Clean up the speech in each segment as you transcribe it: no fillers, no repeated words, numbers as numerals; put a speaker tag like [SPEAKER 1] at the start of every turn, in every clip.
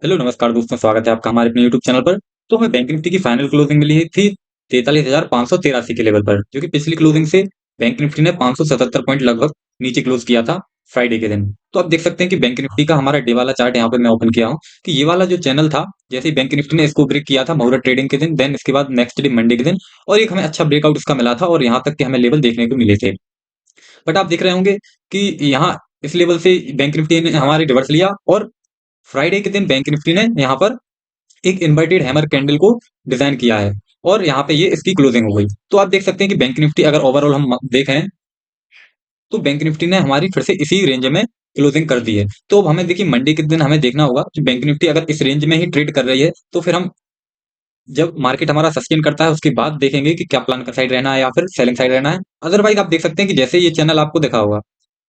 [SPEAKER 1] Hello नमस्कार दोस्तों, स्वागत है आपका हमारे अपने यूट्यूब चैनल पर। तो हमें बैंक निफ्टी की फाइनल क्लोजिंग मिली थी 43,583 के लेवल पर, जो कि पिछली क्लोजिंग से बैंक निफ्टी ने 577 पॉइंट लगभग नीचे क्लोज किया था फ्राइडे के दिन। तो आप देख सकते हैं कि बैंक निफ्टी का हमारा डे वाला चार्ट यहाँ पे मैं ओपन किया हूँ कि ये वाला जो चैनल था, जैसे ही बैंक निफ्टी ने इसको ब्रेक किया था मुहूर्त ट्रेडिंग के दिन, देन इसके बाद नेक्स्ट डे मंडे के दिन, और एक हमें अच्छा ब्रेकआउट इसका मिला था और यहाँ तक के हमें लेवल देखने को मिले थे। बट आप देख रहे होंगे कि यहाँ इस लेवल से बैंक निफ्टी ने हमारे रिवर्स लिया, और फ्राइडे के दिन बैंक निफ्टी ने यहाँ पर एक इन्वर्टेड हैमर कैंडल को डिजाइन किया है, और यहाँ पे ये इसकी क्लोजिंग हो गई। तो आप देख सकते हैं कि बैंक निफ्टी अगर ओवरऑल हम देखें, तो बैंक निफ्टी ने हमारी फिर से इसी रेंज में क्लोजिंग कर दी है। तो अब हमें देखिए मंडे के दिन हमें देखना होगा कि बैंक निफ्टी अगर इस रेंज में ही ट्रेड कर रही है, तो फिर हम जब मार्केट हमारा सस्टेन करता है उसके बाद देखेंगे कि क्या प्लान का साइड रहना है या फिर सेलिंग साइड रहना है। अदरवाइज आप देख सकते हैं कि जैसे ये चैनल आपको दिखा होगा,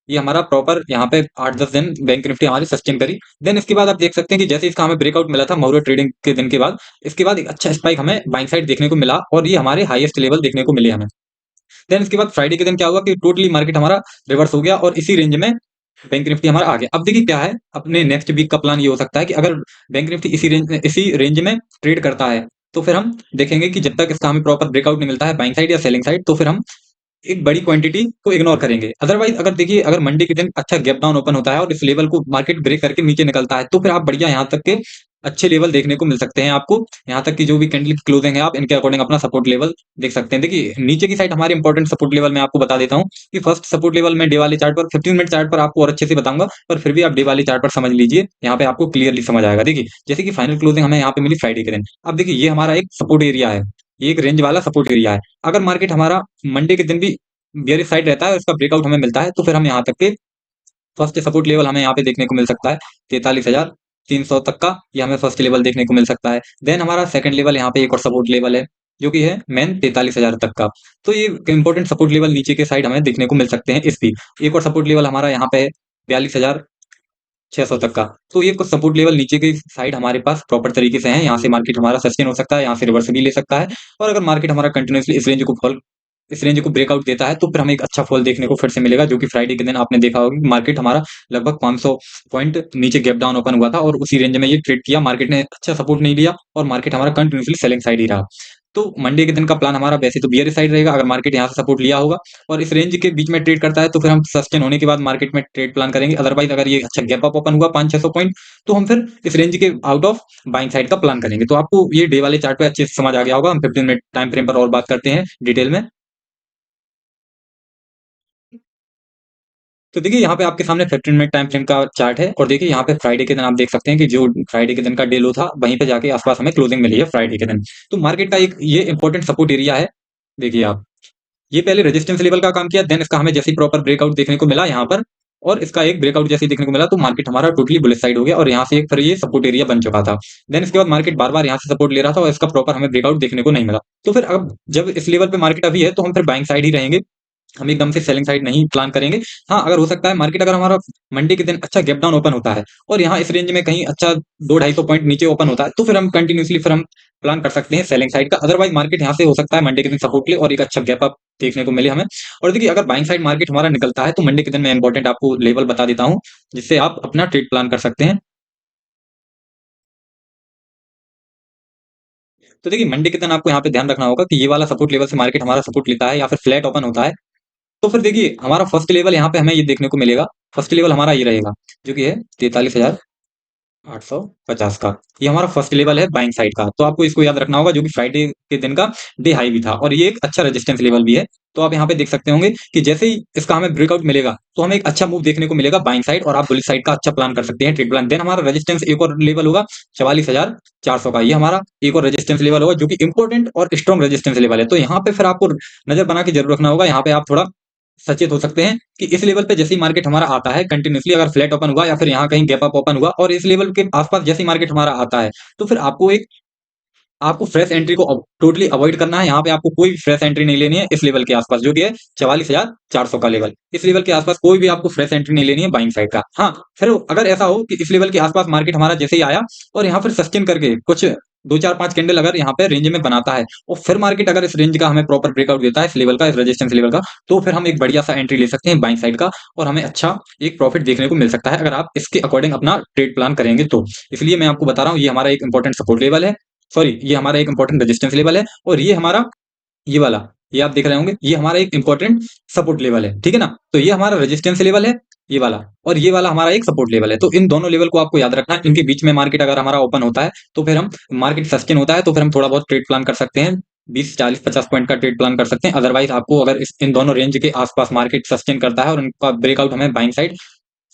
[SPEAKER 1] ये हमारा प्रॉपर यहाँ पे 8-10 दिन बैंक निफ्टी हमारी सस्टेन करी। देन इसके बाद आप देख सकते हैं कि जैसे इसका हमें ब्रेकआउट मिला था मुहूर्त ट्रेडिंग के दिन के बाद, इसके बाद एक अच्छा स्पाइक हमें बाइंग साइड देखने को मिला, और ये हमारे हाईएस्ट लेवल देखने को मिले हमें। देन इसके बाद फ्राइडे के दिन क्या हुआ कि टोटली मार्केट हमारा रिवर्स हो गया, और इसी रेंज में बैंक निफ्टी हमारा आ गया। अब देखिए क्या है, अपने नेक्स्ट वीक का प्लान ये हो सकता है कि अगर बैंक निफ्टी इसी रेंज में ट्रेड करता है, तो फिर हम देखेंगे कि जब तक इसका हमें प्रॉपर ब्रेकआउट नहीं मिलता है बाइंग साइड या सेलिंग साइड, तो फिर हम एक बड़ी क्वांटिटी को इग्नोर करेंगे। अदरवाइज अगर देखिए, अगर मंडे के दिन अच्छा गैप डाउन ओपन होता है और इस लेवल को मार्केट ब्रेक करके नीचे निकलता है, तो फिर आप बढ़िया यहाँ तक के अच्छे लेवल देखने को मिल सकते हैं आपको। यहाँ तक की जो भी कैंडल की क्लोजिंग है, आप इनके अकॉर्डिंग अपना सपोर्ट लेवल देख सकते हैं। देखिए नीचे की साइड हमारे इंपॉर्टेंट सपोर्ट लेवल मैं आपको बता देता हूँ कि फर्स्ट सपोर्ट लेवल मैं डे वाले चार्ट पर 15 मिनट चार्ट पर आपको और अच्छे से बताऊंगा, पर फिर भी आप डे वाले चार्ट पर समझ लीजिए, यहाँ पे आपको क्लियरली समझ आएगा। देखिए जैसे कि फाइनल क्लोजिंग हमें यहाँ पे मिली फ्राइडे के दिन। अब देखिए ये हमारा एक सपोर्ट एरिया है, ये एक रेंज वाला सपोर्ट एरिया है। अगर मार्केट हमारा मंडे के दिन भी बियरिश साइड रहता है, उसका ब्रेकआउट हमें मिलता है, तो फिर हम यहाँ तक के फर्स्ट सपोर्ट लेवल हमें यहाँ पे देखने को मिल सकता है 43,300 तक का, ये हमें फर्स्ट लेवल देखने को मिल सकता है। देन हमारा सेकंड लेवल यहाँ पे एक और सपोर्ट लेवल है, जो कि है मेन 43,000 तक का। तो ये इंपॉर्टेंट सपोर्ट लेवल नीचे के साइड हमें देखने को मिल सकते हैं। इस भी एक और सपोर्ट लेवल हमारा यहाँ पे है 42,600 तक का। तो ये कुछ सपोर्ट लेवल नीचे की साइड हमारे पास प्रॉपर तरीके से है, यहाँ से मार्केट हमारा सस्टेन हो सकता है, यहाँ से रिवर्स भी ले सकता है। और अगर मार्केट हमारा कंटिन्यूसली इस रेंज को ब्रेकआउट देता है, तो फिर हमें एक अच्छा फॉल देखने को फिर से मिलेगा, जो कि फ्राइडे के दिन आपने देखा होगा कि मार्केट हमारा लगभग 500 पॉइंट नीचे गैप डाउन ओपन हुआ था, और उसी रेंज में ये ट्रेड किया। मार्केट ने अच्छा सपोर्ट नहीं लिया, और मार्केट हमारा कंटिन्यूसली सेलिंग साइड ही रहा। तो मंडे के दिन का प्लान हमारा वैसे तो बियर साइड रहेगा, अगर मार्केट यहाँ से सपोर्ट लिया होगा और इस रेंज के बीच में ट्रेड करता है, तो फिर हम सस्टेन होने के बाद मार्केट में ट्रेड प्लान करेंगे। अदरवाइज अगर ये अच्छा गैप अप ओपन हुआ 500-600 पॉइंट, तो हम फिर इस रेंज के आउट ऑफ बाइंग साइड का प्लान करेंगे। तो आपको ये डे वाले चार्ट पे अच्छे से समझ आ गया होगा। हम 15 मिनट टाइम फ्रेम पर और बात करते हैं डिटेल में। तो देखिए यहाँ पे आपके सामने 15 मिनट टाइम फ्रेम का चार्ट है, और देखिए यहाँ पे फ्राइडे के दिन आप देख सकते हैं कि जो फ्राइडे के दिन का डे लो था, वहीं पे जाके आसपास हमें क्लोजिंग मिली है फ्राइडे के दिन। तो मार्केट का एक ये इंपॉर्टेंट सपोर्ट एरिया है। देखिए आप, ये पहले रेजिस्टेंस लेवल का काम किया, देन इसका हमें जैसे ही प्रॉपर ब्रेकआउट देखने को मिला यहाँ पर, और इसका एक ब्रेकआउट जैसे ही देखने को मिला, तो मार्केट हमारा टोटली बुलिश साइड हो गया, और यहाँ से एक फिर ये सपोर्ट एरिया बन चुका था। देन इसके बाद मार्केट बार बार यहाँ से सपोर्ट ले रहा था, और इसका प्रॉपर हमें ब्रेकआउट देखने को नहीं मिला। तो फिर अब जब इस लेवल पे मार्केट अभी है, तो हम फिर बाइंग साइड ही रहेंगे, हम एकदम से सेलिंग साइड नहीं प्लान करेंगे। हाँ, अगर हो सकता है मार्केट अगर हमारा मंडे के दिन अच्छा गैप डाउन ओपन होता है, और यहाँ इस रेंज में कहीं अच्छा 200-250 पॉइंट नीचे ओपन होता है, तो फिर हम कंटिन्यूसली फिर हम प्लान कर सकते हैं सेलिंग साइड का। अदरवाइज मार्केट यहाँ से हो सकता है मंडे के दिन सपोर्ट ले और एक अच्छा गैप अप देखने को मिले हमें। और देखिए अगर बाइंग साइड मार्केट हमारा निकलता है, तो मंडे के दिन मैं इंपॉर्टेंट आपको लेवल बता देता हूँ, जिससे आप अपना ट्रेड प्लान कर सकते हैं। तो देखिए मंडे के दिन आपको यहाँ पे ध्यान रखना होगा कि ये वाला सपोर्ट लेवल से मार्केट हमारा सपोर्ट लेता है या फिर फ्लैट ओपन होता है, तो फिर देखिए हमारा फर्स्ट लेवल यहाँ पे हमें ये देखने को मिलेगा। फर्स्ट लेवल हमारा ये रहेगा, जो कि है 43,850 का। ये हमारा फर्स्ट लेवल है बाइंग साइड का। तो आपको इसको याद रखना होगा, जो कि फ्राइडे के दिन का डे हाई भी था, और ये एक अच्छा रेजिस्टेंस लेवल भी है। तो आप यहाँ पे देख सकते होंगे कि जैसे ही इसका हमें ब्रेकआउट मिलेगा, तो हमें एक अच्छा मूव देखने को मिलेगा बाइंग साइड, और आप बुलिश साइड का अच्छा प्लान कर सकते हैं ट्रेड प्लान। देन हमारा रेजिस्टेंस एक और लेवल होगा 44,400 का। ये हमारा एक और रेजिस्टेंस लेवल होगा, जो कि इंपॉर्टेंट और स्ट्रॉन्ग रेजिस्टेंस लेवल है। तो यहाँ पे फिर आपको नजर बना के जरूर रखना होगा। यहाँ पे आप थोड़ा सचेत हो सकते हैं कि इस लेवल पे जैसे ही मार्केट हमारा आता है कंटिन्यूसली, अगर फ्लैट ओपन हुआ या फिर यहाँ कहीं गैप अप ओपन हुआ, और इस लेवल के आसपास जैसे ही मार्केट हमारा आता है, तो फिर आपको एक आपको फ्रेश एंट्री को टोटली अवॉइड करना है। यहाँ पे आपको कोई फ्रेश एंट्री नहीं लेनी है इस लेवल के आसपास, जो कि है 44,400 का लेवल। इस लेवल के आसपास कोई भी आपको फ्रेश एंट्री नहीं लेनी है बाइंग साइड का। हाँ, फिर अगर ऐसा हो कि इस लेवल के आसपास मार्केट हमारा जैसे ही आया और यहाँ पर सस्टेन करके कुछ 2 4 5 कैंडल अगर यहाँ पे रेंज में बनाता है और फिर मार्केट अगर इस रेंज का हमें प्रॉपर ब्रेकआउट देता है, इस लेवल का, इस रेजिस्टेंस लेवल का, तो फिर हम एक बढ़िया सा एंट्री ले सकते हैं बाइंग साइड का और हमें अच्छा एक प्रॉफिट देखने को मिल सकता है अगर आप इसके अकॉर्डिंग अपना ट्रेड प्लान करेंगे तो। इसलिए मैं आपको बता रहा हूँ, ये हमारा एक इंपॉर्टेंट सपोर्ट लेवल है, सॉरी, ये हमारा एक इंपॉर्टेंट रेजिस्टेंस लेवल है और ये हमारा, ये वाला, ये आप देख रहे होंगे, ये हमारा एक इंपॉर्टेंट सपोर्ट लेवल है, ठीक है ना। तो ये हमारा रेजिस्टेंस लेवल है, ये वाला, और ये वाला हमारा एक सपोर्ट लेवल है। तो इन दोनों लेवल को आपको याद रखना है। इनके बीच में मार्केट अगर हमारा ओपन होता है तो फिर हम, मार्केट सस्टेन होता है तो फिर हम थोड़ा बहुत ट्रेड प्लान कर सकते हैं, 20 40 50 पॉइंट का ट्रेड प्लान कर सकते हैं। अदरवाइज आपको अगर इन दोनों रेंज के आसपास मार्केट सस्टेन करता है और उनका ब्रेकआउट हमें buying side,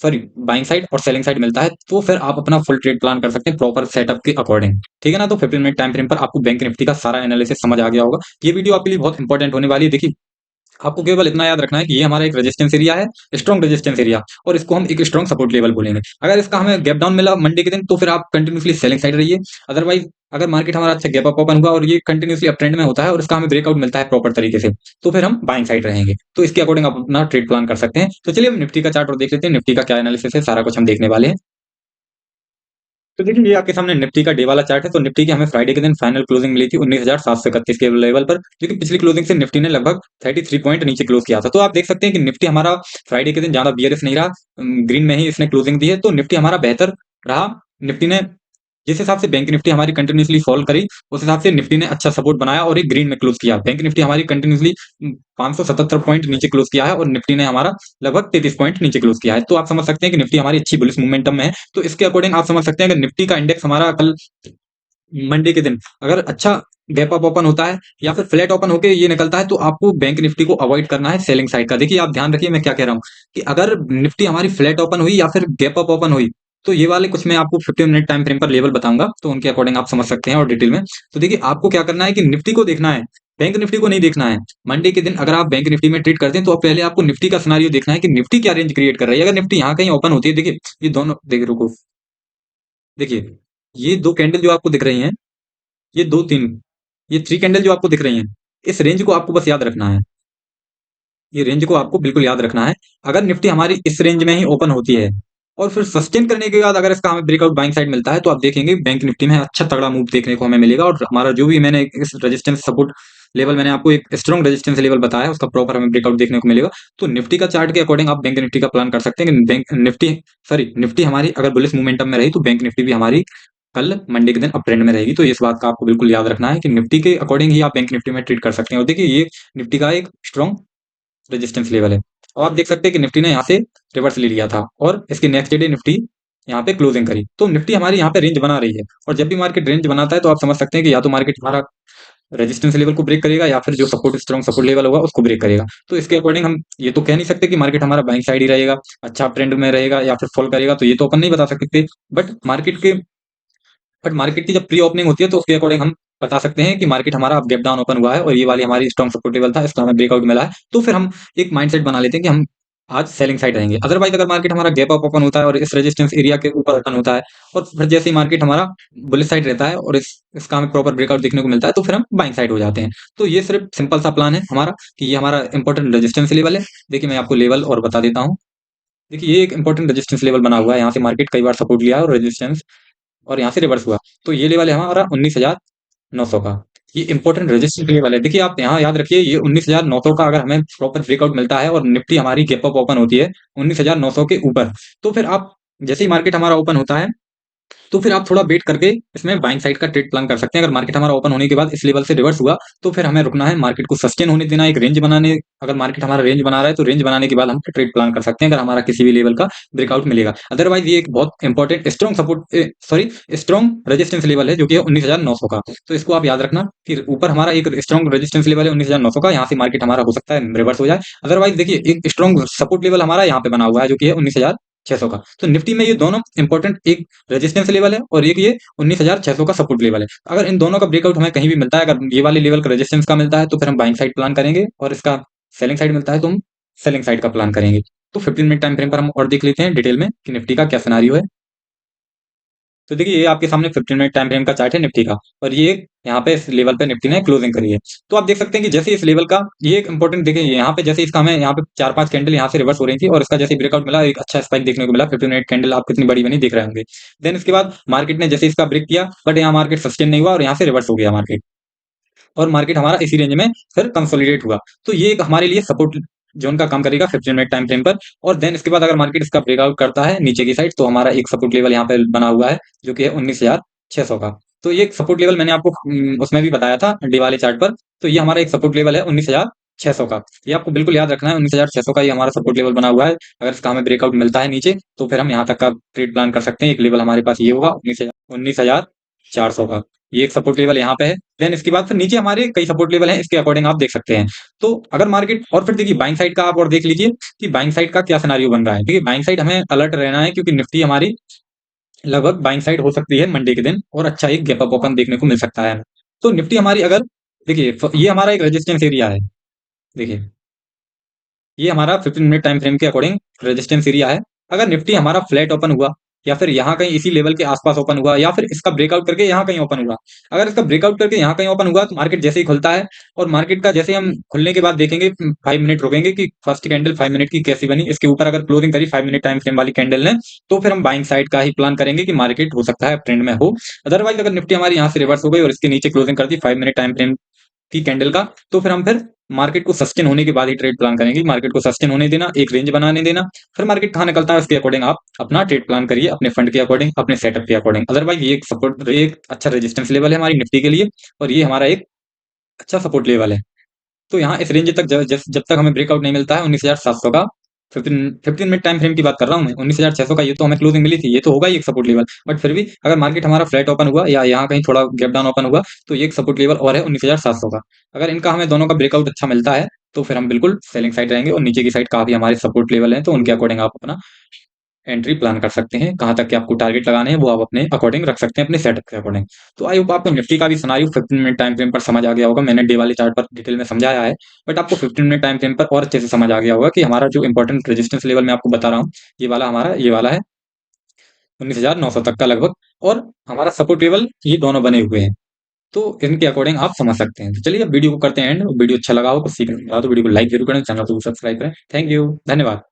[SPEAKER 1] sorry, buying side और सेलिंग साइड मिलता है, तो फिर आप अपना फुल ट्रेड प्लान कर सकते हैं प्रॉपर सेटअप के अकॉर्डिंग, ठीक है ना। तो 15 मिनट टाइम फ्रेम पर आपको बैंक निफ्टी का सारा एनालिसिस समझ आ गया होगा। ये वीडियो आपके लिए बहुत इंपॉर्टेंट होने वाली है। देखिए, आपको केवल इतना याद रखना है कि ये हमारा एक रेजिस्टेंस एरिया है, स्ट्रॉन्ग रेजिस्टेंस एरिया, और इसको हम एक स्ट्रॉन्ग सपोर्ट लेवल बोलेंगे। अगर इसका हमें गैप डाउन मिला मंडे के दिन तो फिर आप कंटिन्यूसली सेलिंग साइड रहिए। अदरवाइज अगर मार्केट हमारा अच्छा गैप अप ओपन हुआ और ये कंटिन्यूसली अप ट्रेंड में होता है और इसका हमें ब्रेकआउट मिलता है प्रॉपर तरीके से, तो फिर हम बाइंग साइड रहेंगे। तो इसके अकॉर्डिंग आप अपना ट्रेड प्लान कर सकते हैं। तो चलिए हम निफ्टी का चार्ट और देख लेते हैं, निफ्टी का क्या एनालिसिस है, सारा कुछ हम देखने वाले हैं। तो देखिए, ये आपके सामने निफ्टी का डे वाला चार्ट है। तो निफ्टी की हमें फ्राइडे के दिन फाइनल क्लोजिंग मिली थी 19,731 के लेवल पर, जो कि पिछली क्लोजिंग से निफ्टी ने लगभग 33 पॉइंट नीचे क्लोज किया था। तो आप देख सकते हैं कि निफ्टी हमारा फ्राइडे के दिन ज्यादा बियरिश नहीं रहा, ग्रीन में ही इसने क्लोजिंग दी है, तो निफ्टी हमारा बेहतर रहा। निफ्टी ने जिस हिसाब से बैंक निफ्टी हमारी कंटिन्यूसली फॉल करी, उस हिसाब से निफ्टी ने अच्छा सपोर्ट बनाया और एक ग्रीन में क्लोज किया। बैंक निफ्टी हमारी कंटिन्यूसली 577 पॉइंट नीचे क्लोज किया है और निफ्टी ने हमारा लगभग 33 पॉइंट नीचे क्लोज किया है। तो आप समझ सकते हैं कि निफ्टी हमारी अच्छी बुलिश मोमेंटम में है। तो इसके अकॉर्डिंग आप समझ सकते हैं कि निफ्टी का इंडेक्स हमारा कल मंडे के दिन अगर अच्छा गैप अप ओपन होता है या फिर फ्लैट ओपन होकर ये निकलता है, तो आपको बैंक निफ्टी को अवॉइड करना है सेलिंग साइड का। देखिए, आप ध्यान रखिए मैं क्या कह रहा हूं, कि अगर निफ्टी हमारी फ्लैट ओपन हुई या फिर गैप अप ओपन हुई, तो ये वाले कुछ मैं आपको 15 मिनट टाइम फ्रेम पर लेवल बताऊंगा, तो उनके अकॉर्डिंग आप समझ सकते हैं और डिटेल में। तो देखिए, आपको क्या करना है कि निफ्टी को देखना है, बैंक निफ्टी को नहीं देखना है। मंडे के दिन अगर आप बैंक निफ्टी में ट्रेड करते हैं तो आप पहले आपको निफ्टी का सिनारियो देखना है कि निफ्टी क्या रेंज क्रिएट कर रही है। अगर निफ्टी यहाँ कहीं ओपन होती है, देखिए ये दोनों, देखिए रुको, देखिए ये दो कैंडल जो आपको दिख रही हैं, ये दो तीन, ये थ्री कैंडल जो आपको दिख रही हैं, इस रेंज को आपको बस याद रखना है। ये रेंज को आपको बिल्कुल याद रखना है। अगर निफ्टी हमारी इस रेंज में ही ओपन होती है और फिर सस्टेन करने के बाद अगर इसका हमें ब्रेकआउट बाइंग साइड मिलता है, तो आप देखेंगे बैंक निफ्टी में अच्छा तगड़ा मूव देखने को हमें मिलेगा और हमारा जो भी मैंने इस रेजिस्टेंस सपोर्ट लेवल, मैंने आपको एक स्ट्रॉन्ग रेजिस्टेंस लेवल बताया है, उसका प्रॉपर हमें ब्रेकआउट देखने को मिलेगा। तो निफ्टी का चार्ट के अकॉर्डिंग आप बैंक निफ्टी का प्लान कर सकते हैं कि बैंक निफ्टी, सॉरी, निफ्टी हमारी अगर बुलिश मोमेंटम में रही तो बैंक निफ्टी भी हमारी कल मंडे के दिन अप ट्रेंड में रहेगी। तो इस बात का आपको बिल्कुल याद रखना है कि निफ्टी के अकॉर्डिंग ही आप बैंक निफ्टी में ट्रेड कर सकते हैं। और देखिए, ये निफ्टी का एक स्ट्रॉन्ग रेजिस्टेंस लेवल है और आप देख सकते हैं कि निफ्टी ने यहाँ से रिवर्स ले लिया था और इसके नेक्स्ट डे निफ्टी यहाँ पे क्लोजिंग करी। तो निफ्टी हमारी यहाँ पे रेंज बना रही है और जब भी मार्केट रेंज बनाता है तो आप समझ सकते हैं कि या तो मार्केट हमारा रेजिस्टेंस लेवल को ब्रेक करेगा या फिर जो सपोर्ट, स्ट्रॉन्ग सपोर्ट लेवल होगा उसको ब्रेक करेगा। तो इसके अकॉर्डिंग हम ये तो कह नहीं सकते कि मार्केट हमारा बाइंग साइड ही रहेगा, अच्छा ट्रेंड में रहेगा या फिर फॉल करेगा, तो ये तो अपन नहीं बता सकते। बट मार्केट के बट मार्केट की जब प्री ओपनिंग होती है तो उसके अकॉर्डिंग हम बता सकते हैं कि मार्केट हमारा अब गैप डाउन ओपन हुआ है और ये वाली हमारी स्ट्रॉन्ग सपोर्ट लेवल था, इसका हमें ब्रेकआउट मिला है, तो फिर हम एक माइंडसेट बना लेते हैं कि हम आज सेलिंग साइड रहेंगे। अदरवाइज अगर मार्केट हमारा गैप अप ओपन होता है और इस रेजिस्टेंस एरिया के ऊपर ओपन होता है और फिर जैसे ही मार्केट हमारा बुलिश साइड रहता है और इसका हमें प्रॉपर ब्रेकआउट देखने को मिलता है, तो फिर हम बाइंग साइड हो जाते हैं। तो ये सिर्फ सिंपल सा प्लान है हमारा कि ये हमारा इंपॉर्टेंट रेजिस्टेंस लेवल है। देखिए, मैं आपको लेवल और बता देता हूँ। देखिए, ये एक इंपॉर्टेंट रेजिस्टेंस लेवल बना हुआ है, यहाँ से मार्केट कई बार सपोर्ट लिया है और रेजिस्टेंस, और यहाँ से रिवर्स हुआ। तो ये लेवल है हमारा 19,900 का। ये इंपॉर्टेंट रेजिस्टेंस लेवल है। देखिए, आप यहाँ याद रखिए, ये 19,900 का अगर हमें प्रॉपर ब्रेकआउट मिलता है और निफ्टी हमारी गैप अप ओपन होती है 19,900 के ऊपर, तो फिर आप जैसे ही मार्केट हमारा ओपन होता है तो फिर आप थोड़ा वेट करके इसमें बाइंग साइड का ट्रेड प्लान कर सकते हैं। अगर मार्केट हमारा ओपन होने के बाद इस लेवल से रिवर्स हुआ तो फिर हमें रुकना है, मार्केट को सस्टेन होने देना, एक रेंज बनाने, अगर मार्केट हमारा रेंज बना रहा है तो रेंज बनाने के बाद हम ट्रेड प्लान कर सकते हैं अगर हमारा किसी भी लेवल का ब्रेकआउट मिलेगा। अदरवाइज ये एक बहुत important strong support, sorry, strong resistance level है जो कि है 19,900 का। तो इसको आप याद रखना कि ऊपर हमारा एक स्ट्रॉन्ग रेजिस्टेंस लेवल है 19,900 का, यहाँ से मार्केट हमारा हो सकता है रिवर्स हो जाए। अदरवाइज देखिए, एक स्ट्रॉन्ग सपोर्ट लेवल हमारा यहाँ पे बना हुआ है जो कि है 19,600 का। तो निफ्टी में ये दोनों इंपॉर्टेंट, एक रेजिस्टेंस लेवल है और एक ये 19,600 का सपोर्ट लेवल है। अगर इन दोनों का ब्रेकआउट हमें कहीं भी मिलता है, अगर ये वाले लेवल का रेजिस्टेंस का मिलता है तो फिर हम बाइंग साइड प्लान करेंगे और इसका सेलिंग साइड मिलता है तो हम सेलिंग साइड का प्लान करेंगे। तो 15 मिनट टाइम फ्रेम पर हम और देख लेते हैं डिटेल में कि निफ्टी का क्या सिनारियो है। तो देखिए ये आपके सामने 15 मिनट टाइम फ्रेम का चार्ट है निफ्टी का, और ये यहाँ पे इस लेवल पे निफ्टी ने क्लोजिंग करी है। तो आप देख सकते हैं कि जैसे इस लेवल का ये एक इंपॉर्टेंट देखिए, यहाँ पे जैसे इसका हमें यहाँ पे 4-5 कैंडल यहाँ से रिवर्स हो रही थी, और इसका जैसे ब्रेकआउट मिला, एक अच्छा स्पाइक देखने को मिला। 15 मिनट कैंडल आप कितनी बड़ी बनी देख रहे होंगे। देन इसके बाद मार्केट ने जैसे इसका ब्रेक किया, बट यहाँ मार्केट सस्टेन नहीं हुआ और यहाँ से रिवर्स हो गया मार्केट, और मार्केट हमारा इसी रेंज में फिर कंसोलिडेट हुआ। तो ये एक हमारे लिए सपोर्ट जोन का काम करेगा 15 मिनट टाइम फ्रेम पर। और देन इसके बाद अगर मार्केट इसका ब्रेकआउट करता है नीचे की साइड, तो हमारा एक सपोर्ट लेवल यहाँ पे बना हुआ है, जो कि है 19,600 का। तो ये एक सपोर्ट लेवल मैंने आपको उसमें भी बताया था डे वाले चार्ट पर। तो ये हमारा एक सपोर्ट लेवल है 19,600 का। ये आपको बिल्कुल याद रखना है, 19,600 का ये हमारा सपोर्ट लेवल बना हुआ है। अगर इसका हमें ब्रेकआउट मिलता है नीचे, तो फिर हम यहाँ तक का ट्रेड प्लान कर सकते हैं। एक लेवल हमारे पास ये होगा 19,400 का। ये एक सपोर्ट लेवल यहाँ पे है। देन इसके बाद फिर नीचे हमारे कई सपोर्ट लेवल हैं, इसके अकॉर्डिंग आप देख सकते हैं। तो अगर मार्केट, और फिर देखिए बाइंग साइड का आप और देख लीजिए कि बाइंग साइड का क्या सिनेरियो बन रहा है। देखिए बाइंग साइड हमें अलर्ट रहना है, क्योंकि निफ्टी हमारी लगभग बाइंग साइड हो सकती है मंडे के दिन, और अच्छा एक गैप अप ओपन देखने को मिल सकता है। तो निफ्टी हमारी अगर, देखिए ये हमारा एक रेजिस्टेंस एरिया है। देखिए ये हमारा 15 मिनट टाइम फ्रेम के अकॉर्डिंग रेजिस्टेंस एरिया है। अगर निफ्टी हमारा फ्लैट ओपन हुआ, या फिर यहाँ कहीं इसी लेवल के आसपास ओपन हुआ, या फिर इसका ब्रेकआउट करके यहाँ कहीं ओपन हुआ। अगर इसका ब्रेकआउट करके यहाँ कहीं ओपन हुआ, तो मार्केट जैसे ही खुलता है, और मार्केट का जैसे हम खुलने के बाद देखेंगे 5 मिनट रुकेंगे कि फर्स्ट कैंडल 5 मिनट की कैसी बनी। इसके ऊपर अगर क्लोजिंग करी 5 मिनट टाइम फ्रेम वाली कैंडल ने, तो फिर हम बाइंग साइड का ही प्लान करेंगे कि मार्केट हो सकता है ट्रेंड में हो। अदरवाइज अगर निफ्टी हमारी यहाँ से रिवर्स हो गई और इसके नीचे क्लोजिंग कर दी 5 मिनट टाइम फ्रेम की कैंडल का, तो फिर मार्केट को सस्टेन होने के बाद ही ट्रेड प्लान करेंगे। मार्केट को सस्टेन होने देना, एक रेंज बनाने देना, फिर मार्केट कहाँ निकलता है उसके अकॉर्डिंग आप अपना ट्रेड प्लान करिए, अपने फंड के अकॉर्डिंग, अपने सेटअप के अकॉर्डिंग। अदरवाइज ये एक सपोर्ट, एक अच्छा रेजिस्टेंस लेवल है हमारी निफ्टी के लिए, और ये हमारा एक अच्छा सपोर्ट लेवल है। तो यहाँ इस रेंज तक जब तक हमें ब्रेकआउट नहीं मिलता है 19,700 का, 15 मिनट टाइम फ्रेम की बात कर रहा हूँ मैं, 19,600 का ये तो हमें क्लोजिंग मिली थी, ये तो होगा ही एक सपोर्ट लेवल। बट फिर भी अगर मार्केट हमारा फ्लैट ओपन हुआ, या यहाँ कहीं थोड़ा गैप डाउन ओपन हुआ, तो ये एक सपोर्ट लेवल और है 19,700 का। अगर इनका हमें दोनों का ब्रेकआउट अच्छा मिलता है, तो फिर हम बिल्कुल सेलिंग साइड रहेंगे, और नीचे की साइड काफी हमारे सपोर्ट लेवल है, तो उनके अकॉर्डिंग आप अपना एंट्री प्लान कर सकते हैं। कहाँ तक के आपको टारगेट लगाने हैं, वो आप अपने अकॉर्डिंग रख सकते हैं, अपने सेटअप के अकॉर्डिंग। तो आई होप आपको निफ्टी का भी सिनेरियो 15 मिनट टाइम फ्रेम पर समझ आ गया होगा। मैंने डे वाले चार्ट पर डिटेल में समझाया है, बट आपको 15 मिनट टाइम फ्रेम पर और अच्छे से समझ आ गया होगा कि हमारा जो इंपॉर्टेंट रेजिस्टेंस लेवल मैं आपको बता रहा हूँ, ये वाला है 19,900 तक का लगभग, और हमारा सपोर्ट लेवल ये दोनों बने हुए हैं। तो इनके अकॉर्डिंग आप समझ सकते हैं। तो चलिए अब वीडियो को करते हैं एंड। वीडियो अच्छा लगा हो, कुछ सीखने मिला तो वीडियो को लाइक जरूर करें, चैनल को सब्सक्राइब करें। थैंक यू, धन्यवाद।